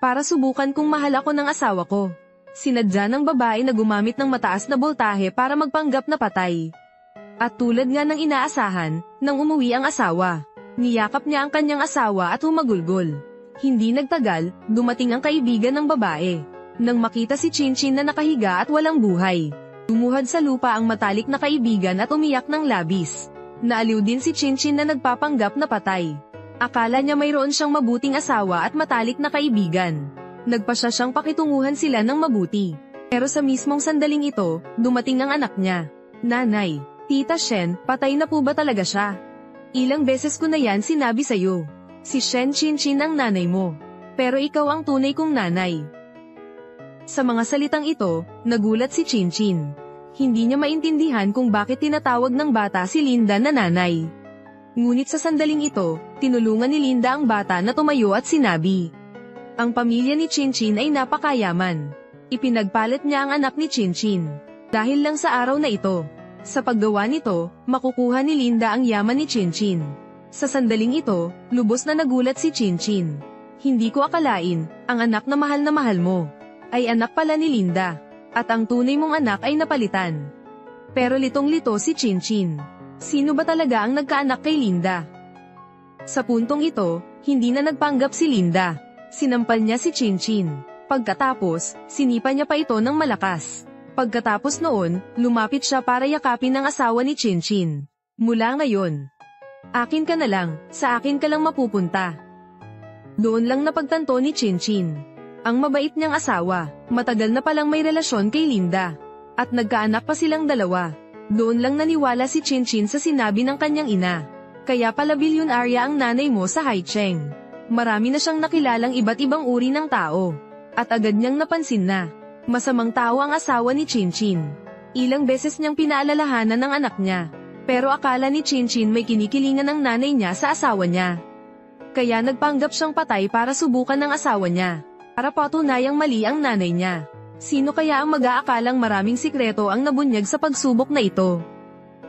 para subukan kung mahal ako ng asawa ko. Sinadya ng babae na gumamit ng mataas na boltahe para magpanggap na patay. At tulad nga ng inaasahan, nang umuwi ang asawa, niyakap niya ang kanyang asawa at humagulgol. Hindi nagtagal, dumating ang kaibigan ng babae. Nang makita si Chinchin na nakahiga at walang buhay, lumuhad sa lupa ang matalik na kaibigan at umiyak ng labis. Naaliw din si Chinchin na nagpapanggap na patay. Akala niya mayroon siyang mabuting asawa at matalik na kaibigan. Nagpasya siyang pakitunguhan sila ng mabuti. Pero sa mismong sandaling ito, dumating ang anak niya. Nanay, Tita Shen, patay na po ba talaga siya? Ilang beses ko na yan sinabi sa'yo. Si Shen Chinchin ang nanay mo. Pero ikaw ang tunay kong nanay. Sa mga salitang ito, nagulat si Chinchin. Hindi niya maintindihan kung bakit tinatawag ng bata si Linda na nanay. Ngunit sa sandaling ito, tinulungan ni Linda ang bata na tumayo at sinabi. Ang pamilya ni Chinchin ay napakayaman. Ipinagpalit niya ang anak ni Chinchin. Dahil lang sa araw na ito. Sa paggawa nito, makukuha ni Linda ang yaman ni Chinchin. Sa sandaling ito, lubos na nagulat si Chinchin. Hindi ko akalain, ang anak na mahal mo, ay anak pala ni Linda. At ang tunay mong anak ay napalitan. Pero litong-lito si Chinchin. Sino ba talaga ang nagkaanak kay Linda? Sa puntong ito, hindi na nagpanggap si Linda. Sinampal niya si Chinchin. Pagkatapos, sinipa niya pa ito ng malakas. Pagkatapos noon, lumapit siya para yakapin ang asawa ni Chinchin. Mula ngayon, akin ka na lang, sa akin ka lang mapupunta. Doon lang napagtanto ni Chinchin. Ang mabait niyang asawa, matagal na palang may relasyon kay Linda. At nagkaanak pa silang dalawa. Doon lang naniwala si Chinchin sa sinabi ng kanyang ina. Kaya pala bilyonarya ang nanay mo sa Haicheng. Marami na siyang nakilalang iba't ibang uri ng tao. At agad niyang napansin na masamang tao ang asawa ni Chinchin. Ilang beses niyang pinaalalahanan ng anak niya. Pero akala ni Chinchin may kinikilingan ng nanay niya sa asawa niya. Kaya nagpanggap siyang patay para subukan ng asawa niya. Para patunayang mali ang nanay niya. Sino kaya ang mag-aakalang maraming sikreto ang nabunyag sa pagsubok na ito?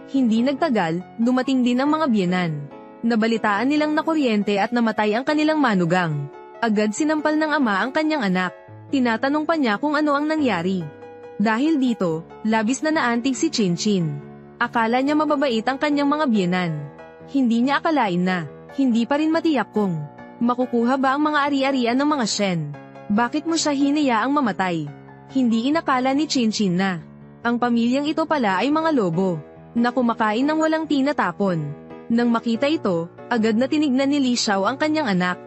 Hindi nagtagal, dumating din ang mga biyenan. Nabalitaan nilang nakuryente at namatay ang kanilang manugang. Agad sinampal ng ama ang kanyang anak. Tinatanong pa niya kung ano ang nangyari. Dahil dito, labis na naantig si Chinchin. Akala niya mababait ang kanyang mga biyenan. Hindi niya akalain na, hindi pa rin matiyak kung makukuha ba ang mga ari-arian ng mga Shen. Bakit mo siya hinayaang mamatay? Hindi inakala ni Chinchin na ang pamilyang ito pala ay mga lobo na kumakain ng walang tinatapon. Nang makita ito, agad na tinignan ni Li Xiao ang kanyang anak.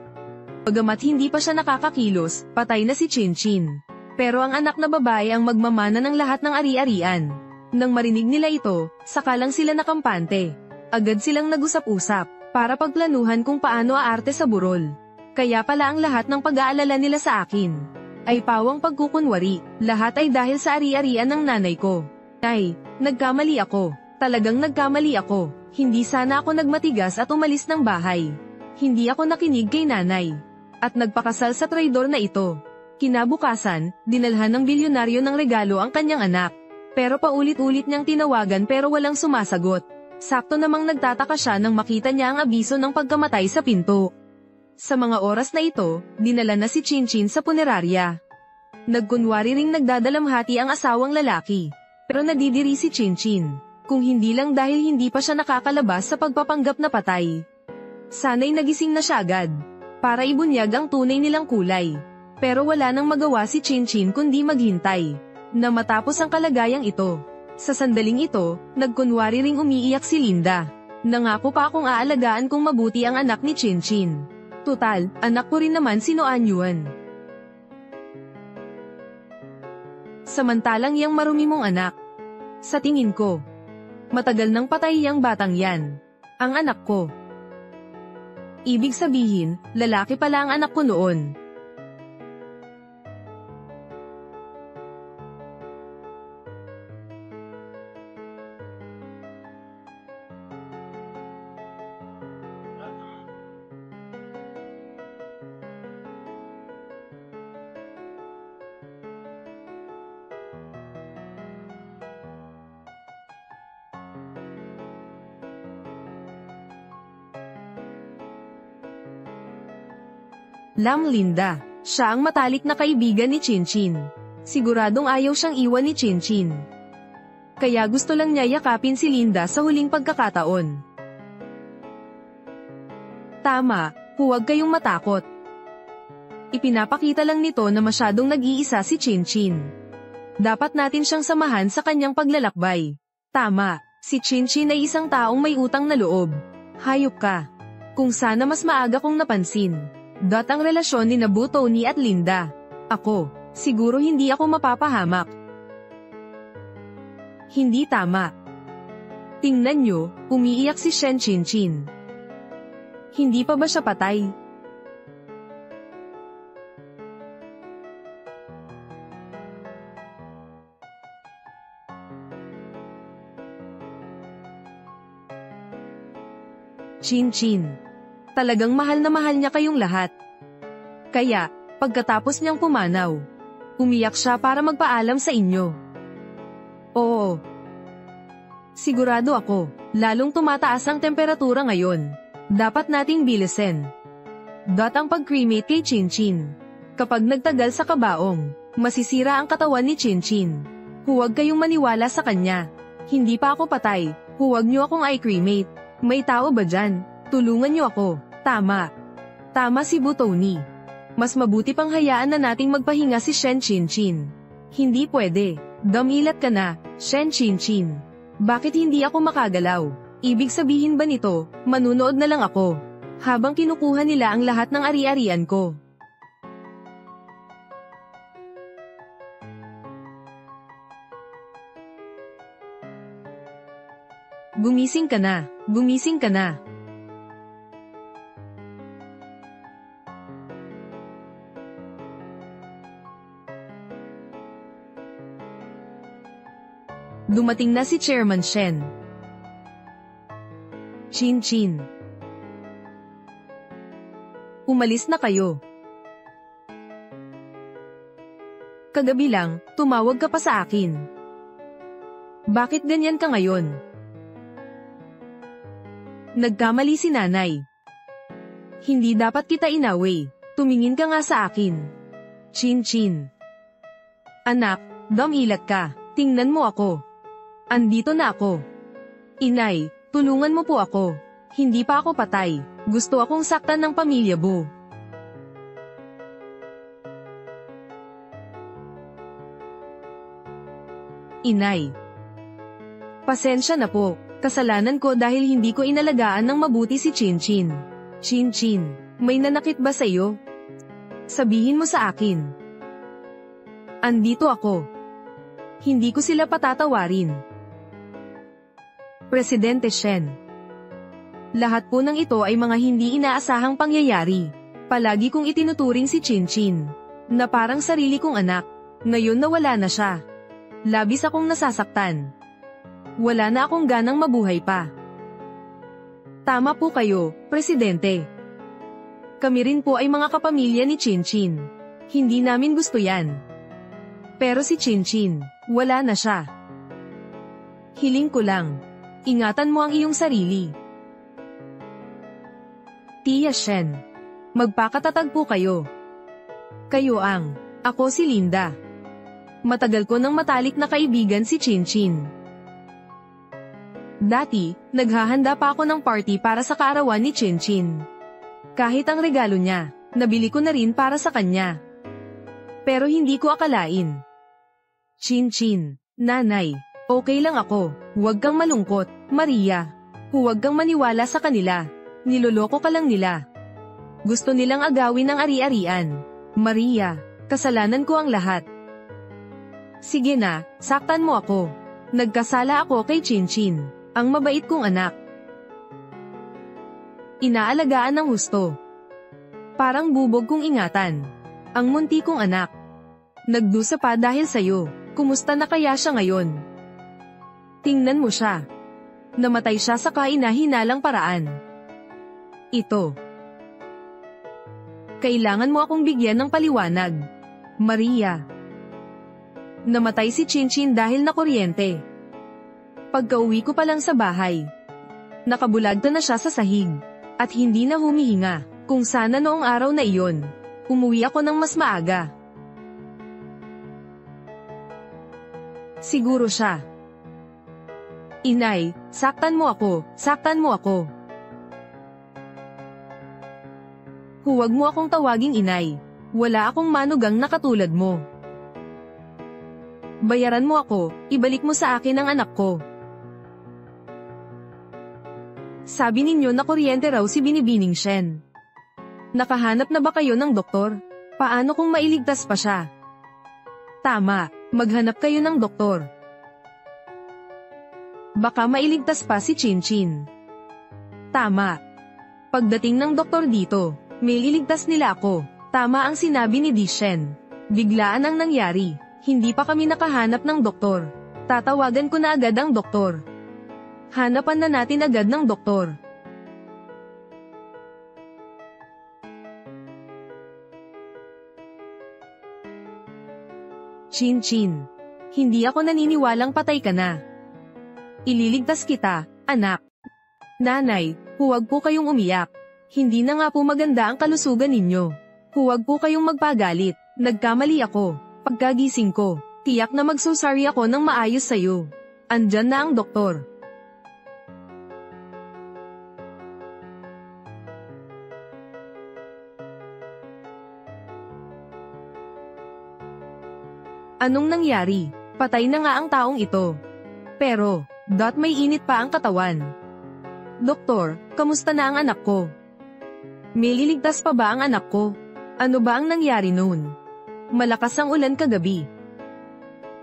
Bagamat hindi pa siya nakakakilos, patay na si Chinchin. Pero ang anak na babae ang magmamana ng lahat ng ari-arian. Nang marinig nila ito, saka lang sila nakampante. Agad silang nag-usap-usap para pagplanuhan kung paano aarte sa burol. Kaya pala ang lahat ng pag-aalala nila sa akin ay pawang pagkukunwari. Lahat ay dahil sa ari-arian ng nanay ko. Ay, nagkamali ako. Talagang nagkamali ako. Hindi sana ako nagmatigas at umalis ng bahay. Hindi ako nakinig kay nanay. At nagpakasal sa traidor na ito. Kinabukasan, dinalhan ng bilyonaryo ng regalo ang kanyang anak. Pero paulit-ulit niyang tinawagan pero walang sumasagot. Sakto namang nagtataka siya nang makita niya ang abiso ng pagkamatay sa pinto. Sa mga oras na ito, dinala na si Chinchin sa punerarya. Nagkunwari ring nagdadalamhati ang asawang lalaki. Pero nadidiri si Chinchin. Kung hindi lang dahil hindi pa siya nakakalabas sa pagpapanggap na patay. Sana'y nagising na siya agad. Para ibunyag ang tunay nilang kulay. Pero wala nang magawa si Chinchin kundi maghintay. Na matapos ang kalagayang ito. Sa sandaling ito, nagkunwari ring umiiyak si Linda. Nangako pa akong aalagaan kung mabuti ang anak ni Chinchin. Tutal, anak ko rin naman si Noan Yuan. Samantalang yang marumi mong anak. Sa tingin ko, matagal nang patay yang batang yan. Ang anak ko. Ibig sabihin, lalaki pala ang anak ko noon. Lam Linda, Siya ang matalik na kaibigan ni Chinchin. Siguradong ayaw siyang iwan ni Chinchin. Kaya gusto lang niya yakapin si Linda sa huling pagkakataon. Tama, huwag kayong matakot. Ipinapakita lang nito na masyadong nag-iisa si Chinchin. Dapat natin siyang samahan sa kanyang paglalakbay. Tama, si Chinchin ay isang taong may utang na loob. Hayop ka. Kung sana mas maaga kong napansin. Ang relasyon ni Tony at Linda. Ako, siguro hindi ako mapapahamak. Hindi tama. Tingnan nyo, umiiyak si Shen Chinchin. Hindi pa ba siya patay? Chinchin. Talagang mahal na mahal niya kayong lahat. Kaya, pagkatapos niyang pumanaw, umiyak siya para magpaalam sa inyo. Oo. Sigurado ako, lalong tumataas ang temperatura ngayon. Dapat nating bilisin. Ang pag-cremate kay Chinchin. Kapag nagtagal sa kabaong, masisira ang katawan ni Chinchin. Huwag kayong maniwala sa kanya. Hindi pa ako patay, huwag niyo akong i-cremate. May tao ba dyan? Tulungan niyo ako. Tama. Tama si Tony. Mas mabuti pang hayaan na nating magpahinga si Shen Chinchin. Hindi pwede. Damilat ka na, Shen Chinchin. Bakit hindi ako makagalaw? Ibig sabihin ba nito, manunood na lang ako, habang kinukuha nila ang lahat ng ari-arian ko? Gumising ka na, gumising ka na. Dumating na si Chairman Shen. Chinchin. Umalis na kayo. Kagabi lang, tumawag ka pa sa akin. Bakit ganyan ka ngayon? Nagkamali si nanay. Hindi dapat kita inaway. Tumingin ka nga sa akin. Chinchin. Anak, damilat ka. Tingnan mo ako. Andito na ako. Inay, tulungan mo po ako. Hindi pa ako patay. Gusto akong saktan ng pamilya mo. Inay. Pasensya na po. Kasalanan ko dahil hindi ko inalagaan ng mabuti si Chinchin. Chinchin, may nanakit ba sa'yo? Sabihin mo sa akin. Andito ako. Hindi ko sila patatawarin. Presidente Shen. Lahat po ng ito ay mga hindi inaasahang pangyayari. Palagi kong itinuturing si Chinchin, na parang sarili kong anak. Ngayon nawala na siya. Labis akong nasasaktan. Wala na akong ganang mabuhay pa. Tama po kayo, Presidente. Kami rin po ay mga kapamilya ni Chinchin. Hindi namin gusto yan. Pero si Chinchin, wala na siya. Hiling ko lang. Ingatan mo ang iyong sarili. Tia Shen. Magpakatatag po kayo. Kayo ang, ako si Linda. Matagal ko nang matalik na kaibigan si Chinchin. Dati, naghahanda pa ako ng party para sa kaarawan ni Chinchin. Kahit ang regalo niya, nabili ko na rin para sa kanya. Pero hindi ko akalain. Chinchin, nanay, okay lang ako, huwag kang malungkot, Maria. Huwag kang maniwala sa kanila, niloloko ka lang nila. Gusto nilang agawin ang ari-arian. Maria, kasalanan ko ang lahat. Sige na, saktan mo ako. Nagkasala ako kay Chinchin, ang mabait kong anak. Inaalagaan ng husto. Parang bubog kong ingatan. Ang munti kong anak. Nagdusa pa dahil sa'yo. Kumusta na kaya siya ngayon? Tingnan mo siya. Namatay siya sa kahinahinalang paraan. Ito. Kailangan mo akong bigyan ng paliwanag. Maria. Namatay si Chinchin dahil na kuryente. Pagka-uwi ko pa lang sa bahay, nakabulagta na siya sa sahig, at hindi na humihinga. Kung sana noong araw na iyon, Umuwi ako ng mas maaga. Siguro siya. Inay, saktan mo ako, saktan mo ako. Huwag mo akong tawaging inay. Wala akong manugang na katulad mo. Bayaran mo ako, ibalik mo sa akin ang anak ko. Sabi ninyo na kuryente raw si Binibining Shen. Nakahanap na ba kayo ng doktor? Paano kung mailigtas pa siya? Tama, maghanap kayo ng doktor. Baka mailigtas pa si Chinchin. Tama. Pagdating ng doktor dito, may iligtas nila ako. Tama ang sinabi ni Dishen. Biglaan ang nangyari. Hindi pa kami nakahanap ng doktor. Tatawagan ko na agad ang doktor. Hanapan na natin agad ng doktor. Chinchin. Hindi ako naniniwalang patay ka na. Ililigtas kita, anak. Nanay, huwag po kayong umiyak. Hindi na nga po maganda ang kalusugan ninyo. Huwag po kayong magpagalit. Nagkamali ako. Pagkagising ko, tiyak na magsusari ako ng maayos sa'yo. Andyan na ang doktor. Anong nangyari? Patay na nga ang taong ito. Pero, may init pa ang katawan. Doktor, kamusta na ang anak ko? May liligtas pa ba ang anak ko? Ano ba ang nangyari noon? Malakas ang ulan kagabi.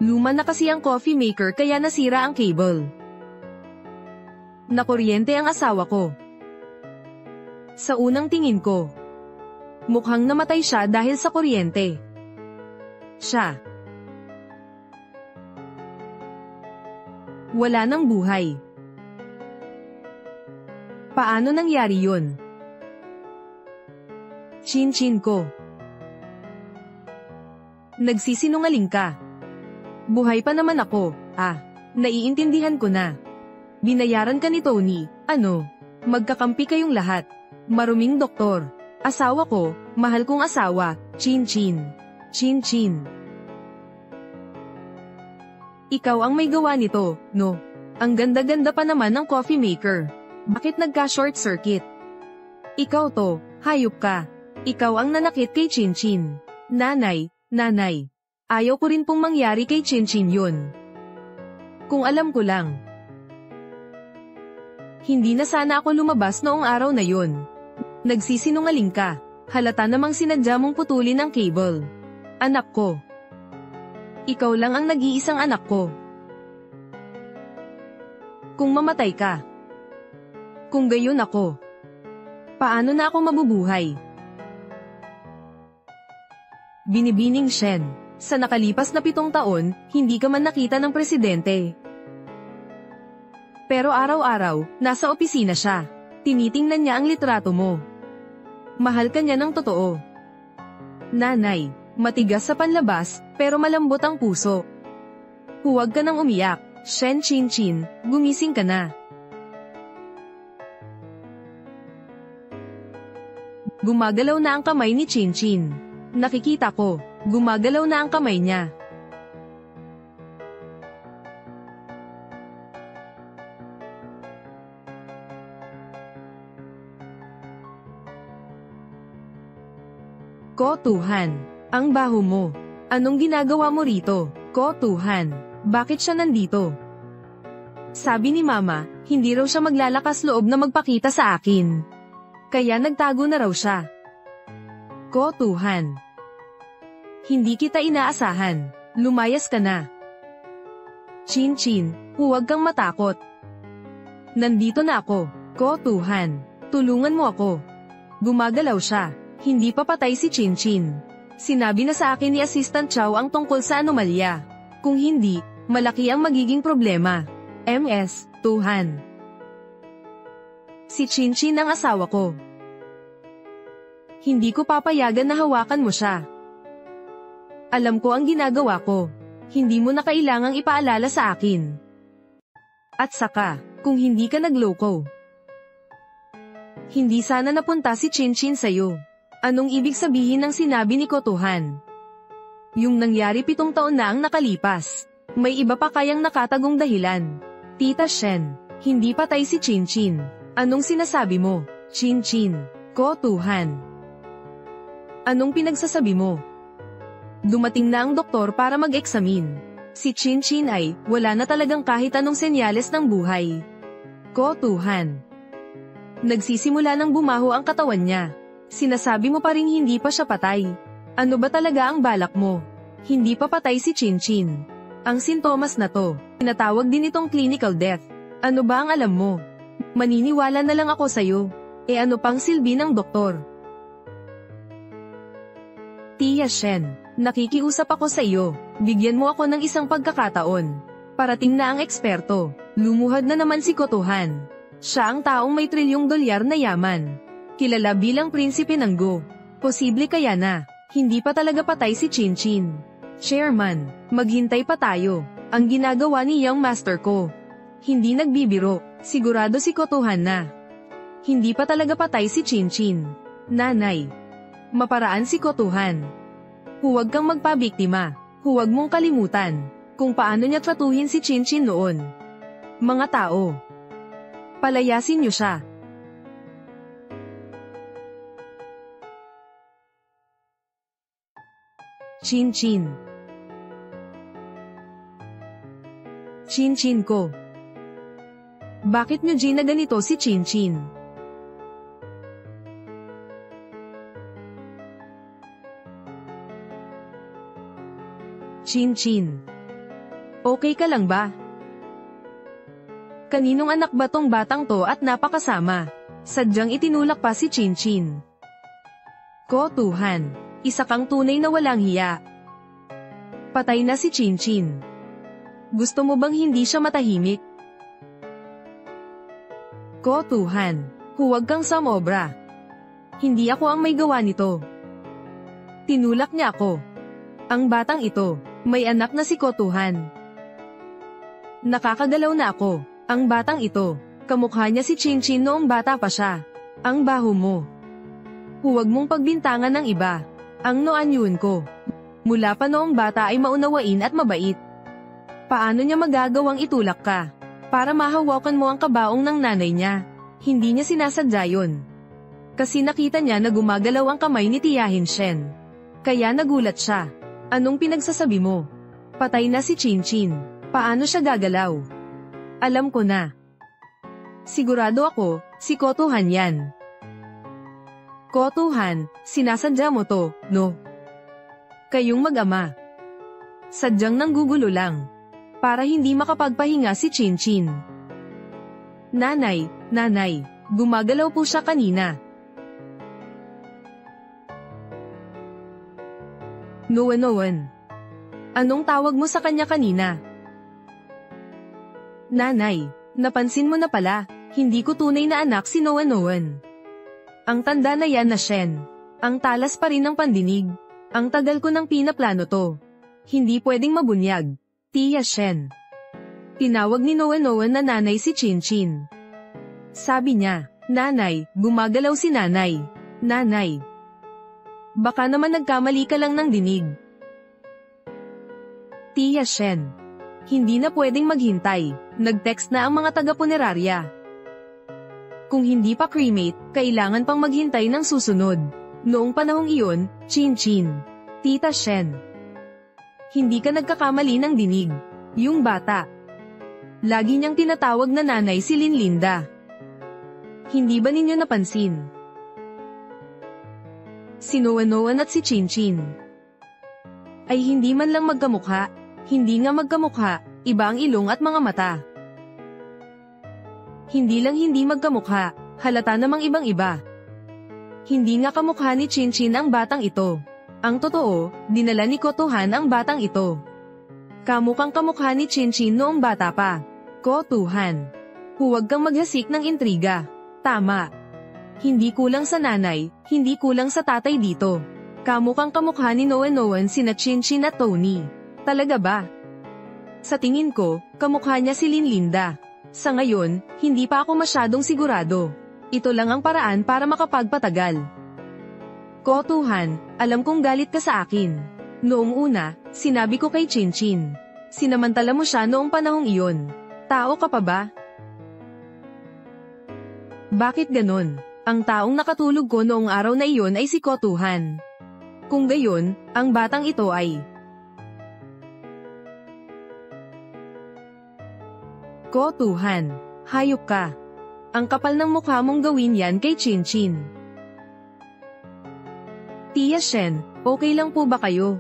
Luma na kasi ang coffee maker kaya nasira ang cable. Nakuryente ang asawa ko. Sa unang tingin ko, mukhang namatay siya dahil sa kuryente. Siya. Wala nang buhay. Paano nangyari yun? Chinchin ko. Nagsisinungaling ka. Buhay pa naman ako. Naiintindihan ko na. Binayaran ka ni Tony. Magkakampi kayong lahat. Maruming doktor. Asawa ko, mahal kong asawa, Chinchin. Chinchin. Ikaw ang may gawa nito, no? Ang ganda-ganda pa naman ng coffee maker. Bakit nagka-short circuit? Ikaw to, hayop ka. Ikaw ang nanakit kay Chinchin. Nanay, ayaw ko rin pong mangyari kay Chinchin yun. Kung alam ko lang. Hindi na sana ako lumabas noong araw na yun. Nagsisinungaling ka. Halata namang sinadya mong putulin ang cable. Anak ko. Ikaw lang ang nag-iisang anak ko. Kung mamatay ka. Kung gayon ako. Paano na ako mabubuhay? Binibining Shen, sa nakalipas na 7 taon, hindi ka man nakita ng presidente. Pero araw-araw, nasa opisina siya. Tinitingnan niya ang litrato mo. Mahal ka niya ng totoo. Nanay, matigas sa panlabas, pero malambot ang puso. Huwag ka nang umiyak, Shen Chinchin, gumising ka na. Gumagalaw na ang kamay ni Chinchin. Nakikita ko, gumagalaw na ang kamay niya. Ko Tuhan, ang baho mo. Anong ginagawa mo rito, Ko Tuhan? Bakit siya nandito? Sabi ni Mama, hindi raw siya maglalakas loob na magpakita sa akin. Kaya nagtago na raw siya. Ko Tuhan. Hindi kita inaasahan. Lumayas ka na. Chinchin, huwag kang matakot. Nandito na ako, Ko Tuhan. Tulungan mo ako. Gumagalaw siya. Hindi pa patay si Chinchin. Sinabi na sa akin ni Assistant Chow ang tungkol sa anomalya. Kung hindi, malaki ang magiging problema. MS, Tuhan. Si Chinchin ang asawa ko. Hindi ko papayagan na hawakan mo siya. Alam ko ang ginagawa ko. Hindi mo na kailangang ipaalala sa akin. At saka, kung hindi ka nagloko, hindi sana napunta si Chinchin sa'yo. Anong ibig sabihin ng sinabi ni Kotohan? Yung nangyari 7 taon na ang nakalipas. May iba pa kayang nakatagong dahilan. Tita Shen, hindi patay si Chinchin. Anong sinasabi mo, Chinchin? Kotohan. Anong pinagsasabi mo? Dumating na ang doktor para mag-eksamin. Si Chinchin ay, wala na talagang kahit anong senyales ng buhay. Kotohan. Nagsisimula nang bumaho ang katawan niya. Sinasabi mo pa ring hindi pa siya patay. Ano ba talaga ang balak mo? Hindi pa patay si Chinchin. Ang sintomas na to, tinatawag din itong clinical death. Ano ba ang alam mo? Maniniwala na lang ako sa'yo. Ano pang silbi ng doktor? Tia Shen, nakikiusap ako sa iyo. Bigyan mo ako ng isang pagkakataon. Parating na ang eksperto. Lumuhad na naman si Kotohan. Siya ang taong may $1 trillion na yaman. Kilala bilang prinsipe ng Go. Posible kaya na, hindi pa talaga patay si Chinchin. Chairman, maghintay pa tayo. Ang ginagawa ni Young Master ko. Hindi nagbibiro, sigurado si Kotohan na. Hindi pa talaga patay si Chinchin. Nanay. Maparaan si Kotohan. Huwag kang magpabiktima. Huwag mong kalimutan kung paano niya tratuhin si Chinchin noon. Mga tao. Palayasin niyo siya. Chinchin. Chinchin ko. Bakit niyo ginaganito si Chinchin? Chinchin. Okay ka lang ba? Kaninong anak ba tong batang to at napakasama? Sadyang itinulak pa si Chinchin. Kotohan, isa kang tunay na walang hiya. Patay na si Chinchin. Gusto mo bang hindi siya matahimik? Kotohan, huwag kang samobra. Hindi ako ang may gawa nito. Tinulak niya ako. Ang batang ito, may anak na si Kotohan. Nakakagalaw na ako. Ang batang ito, kamukha niya si Chinchin noong bata pa siya. Ang baho mo. Huwag mong pagbintangan ng iba. Ang noanyun ko. Mula pa noong bata ay maunawain at mabait. Paano niya magagawang itulak ka? Para mahawakan mo ang kabaong ng nanay niya. Hindi niya sinasadya yun. Kasi nakita niya na gumagalaw ang kamay ni Tiyahin Shen. Kaya nagulat siya. Anong pinagsasabi mo? Patay na si Chinchin. Paano siya gagalaw? Alam ko na. Sigurado ako, si Kotohan yan. Kotohan, sinasadya mo to, no? Kayong mag-ama. Sadyang nanggugulo lang. Para hindi makapagpahinga si Chinchin. Nanay, gumagalaw po siya kanina. Noan. Anong tawag mo sa kanya kanina? Nanay, napansin mo na pala, hindi ko tunay na anak si Noan. Ang tanda na yan na Shen. Ang talas pa rin ng pandinig. Ang tagal ko nang pinaplano to. Hindi pwedeng mabunyag. Tia Shen. Tinawag ni Noan na nanay si Chinchin. Sabi niya, nanay, gumagalaw si nanay. Nanay. Baka naman nagkamali ka lang ng dinig. Tia Shen. Hindi na pwedeng maghintay. Nag-text na ang mga taga-punerarya. Kung hindi pa cremate, kailangan pang maghintay ng susunod. Noong panahong iyon, Chinchin. Tita Shen. Hindi ka nagkakamali ng dinig. Yung bata. Lagi niyang tinatawag na nanay si Linlinda. Hindi ba ninyo napansin? Si Noan at si Chinchin ay hindi man lang magkamukha. Hindi nga magkamukha, iba ang ilong at mga mata. Hindi lang hindi magkamukha, halata namang ibang-iba. Hindi nga kamukha ni Chinchin ang batang ito. Ang totoo, dinala ni Kotohan ang batang ito. Kamukhang kamukha ni Chinchin noong bata pa. Kotohan. Huwag kang maghasik ng intriga. Tama. Hindi kulang sa nanay, hindi kulang sa tatay dito. Kamukhang kamukha ni Noan sina Chinchin at Tony. Talaga ba? Sa tingin ko, kamukha niya si Linlinda. Sa ngayon, hindi pa ako masyadong sigurado. Ito lang ang paraan para makapagpatagal. Ko Tuhan, alam kong galit ka sa akin. Noong una, sinabi ko kay Chinchin. Sinamantala mo siya noong panahong iyon. Tao ka pa ba? Bakit ganon? Ang taong nakatulog ko noong araw na iyon ay si Ko Tuhan. Kung gayon, ang batang ito ay... Ko Tuhan, hayop ka. Ang kapal ng mukha mong gawin yan kay Chinchin. Tia Shen, okay lang po ba kayo?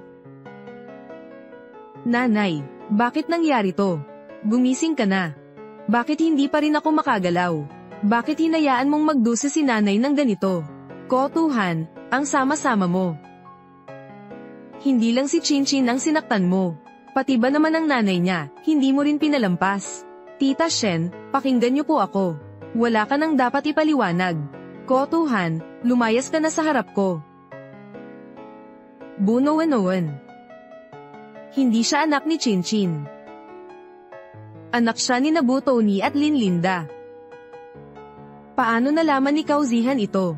Nanay, bakit nangyari to? Gumising ka na. Bakit hindi pa rin ako makagalaw? Bakit hinayaan mong magdusa si nanay ng ganito? Ko Tuhan, ang sama-sama mo. Hindi lang si Chinchin ang sinaktan mo. Pati ba naman ang nanay niya, hindi mo rin pinalampas? Tita Shen, pakinggan niyo po ako. Wala ka nang dapat ipaliwanag. Ko Tuhan, lumayas ka na sa harap ko. Bunoan-oan. Hindi siya anak ni Chinchin. Anak siya ni Nabu Tony at Linlinda. Paano nalaman ni Kauzihan ito?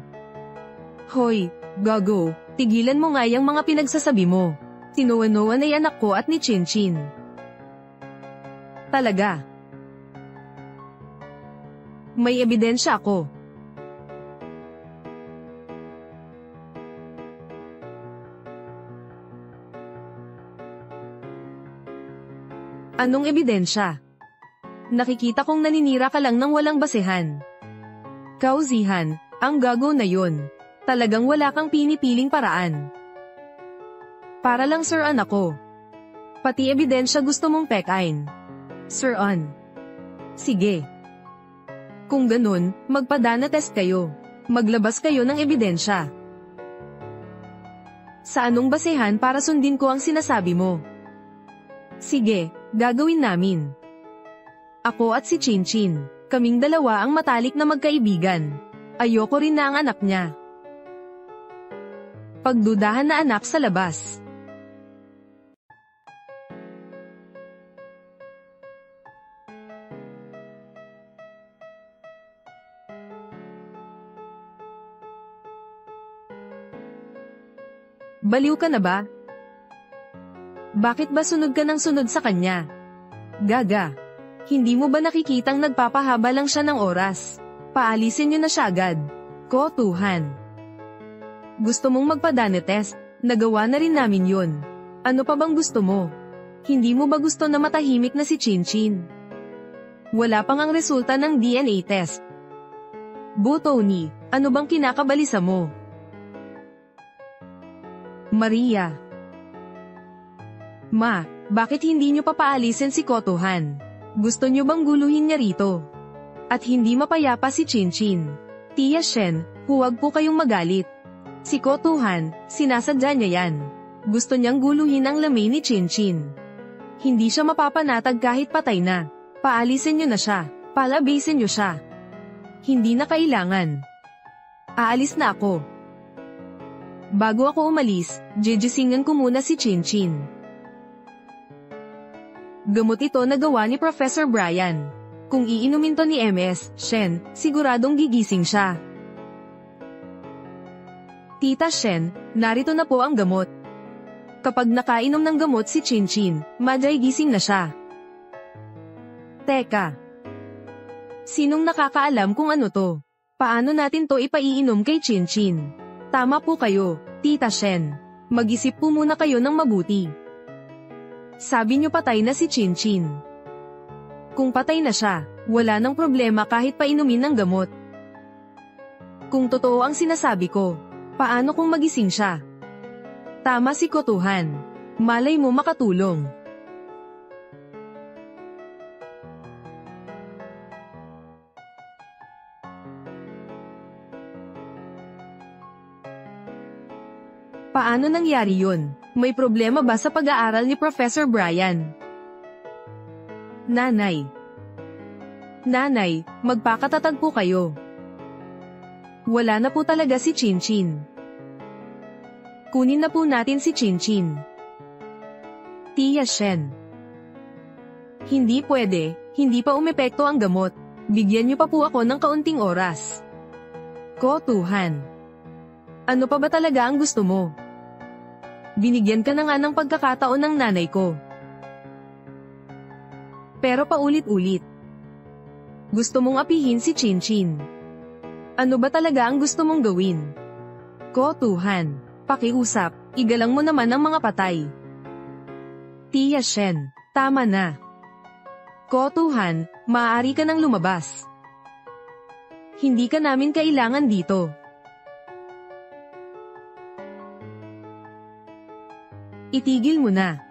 Hoy, gago, tigilan mo nga yung mga pinagsasabi mo. Si Noan-Noan ay anak ko at ni Chinchin. Talaga? May ebidensya ako. Anong ebidensya? Nakikita kong naninira ka lang ng walang basehan. Kauzihan, ang gago na yun. Talagang wala kang pinipiling paraan. Para lang Sir An ako. Pati ebidensya gusto mong pekain. Sir An. Sige. Kung ganun, magpadana test kayo. Maglabas kayo ng ebidensya. Sa anong basehan para sundin ko ang sinasabi mo? Sige, gagawin namin. Ako at si Chinchin, kaming dalawa ang matalik na magkaibigan. Ayoko rin na ang anak niya. Pagdudahan na anak sa labas. Baliw ka na ba? Bakit ba sunod ka ng sunod sa kanya? Gaga. Hindi mo ba nakikitang nagpapahaba lang siya ng oras? Paalisin niyo na siya agad. Ko Tuhan. Gusto mong magpadana test? Nagawa na rin namin yun. Ano pa bang gusto mo? Hindi mo ba gusto na matahimik na si Chinchin? Wala pang ang resulta ng DNA test. Bu Tony, ano bang kinakabalisa mo? Maria. Ma, bakit hindi niyo papaalisin si Ko Tuhan? Gusto niyo bang guluhin niya rito? At hindi mapayapa si Chinchin. Tia Shen, huwag po kayong magalit. Si Ko Tuhan, sinasadya niya yan. Gusto niyang guluhin ang lamay ni Chinchin. Hindi siya mapapanatag kahit patay na. Paalisin niyo na siya. Palabasin niyo siya. Hindi na kailangan. Aalis na ako. Bago ako umalis, jijisingan ko muna si Chinchin. Gamot ito na gawa ni Professor Brian. Kung iinumin to ni MS Shen, siguradong gigising siya. Tita Shen, narito na po ang gamot. Kapag nakainom ng gamot si Chinchin, maday gising na siya. Teka. Sinong nakakaalam kung ano to? Paano natin to ipaiinom kay Chinchin? Tama po kayo, Tita Shen. Mag-isip po muna kayo ng mabuti. Sabi niyo patay na si Chinchin. Kung patay na siya, wala nang problema kahit painumin ng gamot. Kung totoo ang sinasabi ko, paano kung magising siya? Tama si Ko Tuhan. Malay mo makatulong. Paano nangyari yun? May problema ba sa pag-aaral ni Professor Brian? Nanay. Nanay, magpakatatag po kayo. Wala na po talaga si Chinchin. Kunin na po natin si Chinchin. Tia Shen. Hindi pwede, hindi pa umepekto ang gamot. Bigyan niyo pa po ako ng kaunting oras. Ko Tuhan. Ano pa ba talaga ang gusto mo? Binigyan ka na nga ng pagkakataon ng nanay ko. Pero paulit-ulit. Gusto mong apihin si Chinchin. Ano ba talaga ang gusto mong gawin? Ko Tuhan, pakiusap, igalang mo naman ang mga patay. Tia Shen, tama na. Ko Tuhan, maaari ka nang lumabas. Hindi ka namin kailangan dito. Itigil mo na.